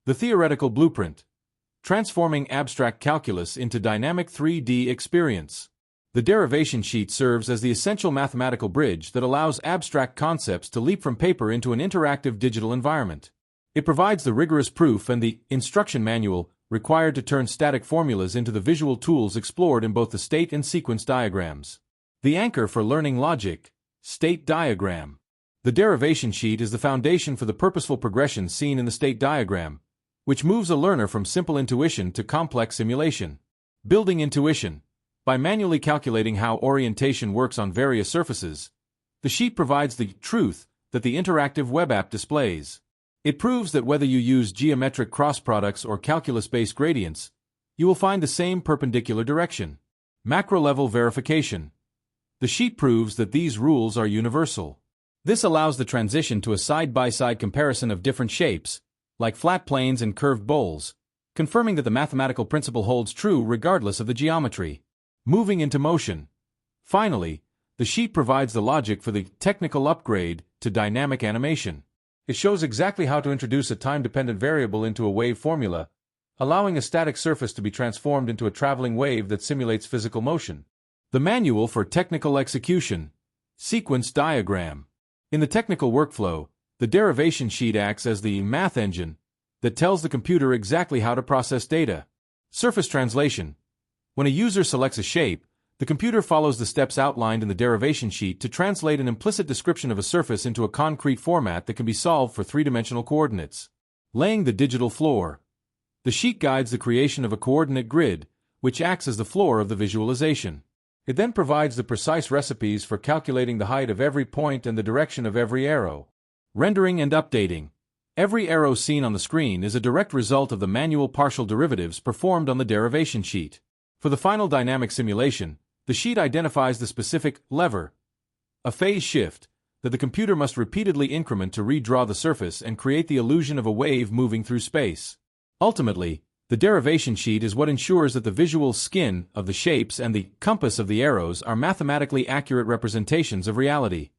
The theoretical blueprint. Transforming abstract calculus into dynamic 3D experience. The derivation sheet serves as the essential mathematical bridge that allows abstract concepts to leap from paper into an interactive digital environment. It provides the rigorous proof and the instruction manual required to turn static formulas into the visual tools explored in both the state and sequence diagrams. The anchor for learning logic. State diagram. The derivation sheet is the foundation for the purposeful progression seen in the state diagram, which moves a learner from simple intuition to complex simulation. Building intuition. By manually calculating how orientation works on various surfaces, the sheet provides the truth that the interactive web app displays. It proves that whether you use geometric cross products or calculus-based gradients, you will find the same perpendicular direction. Macro-level verification. The sheet proves that these rules are universal. This allows the transition to a side-by-side comparison of different shapes, like flat planes and curved bowls, confirming that the mathematical principle holds true regardless of the geometry. Moving into motion. Finally, the sheet provides the logic for the technical upgrade to dynamic animation. It shows exactly how to introduce a time-dependent variable into a wave formula, allowing a static surface to be transformed into a traveling wave that simulates physical motion. The manual for technical execution. Sequence diagram. In the technical workflow, the derivation sheet acts as the math engine that tells the computer exactly how to process data. Surface translation. When a user selects a shape, the computer follows the steps outlined in the derivation sheet to translate an implicit description of a surface into a concrete format that can be solved for three-dimensional coordinates. Laying the digital floor. The sheet guides the creation of a coordinate grid, which acts as the floor of the visualization. It then provides the precise recipes for calculating the height of every point and the direction of every arrow. Rendering and updating. Every arrow seen on the screen is a direct result of the manual partial derivatives performed on the derivation sheet. For the final dynamic simulation, the sheet identifies the specific lever, a phase shift, that the computer must repeatedly increment to redraw the surface and create the illusion of a wave moving through space. Ultimately, the derivation sheet is what ensures that the visual skin of the shapes and the compass of the arrows are mathematically accurate representations of reality.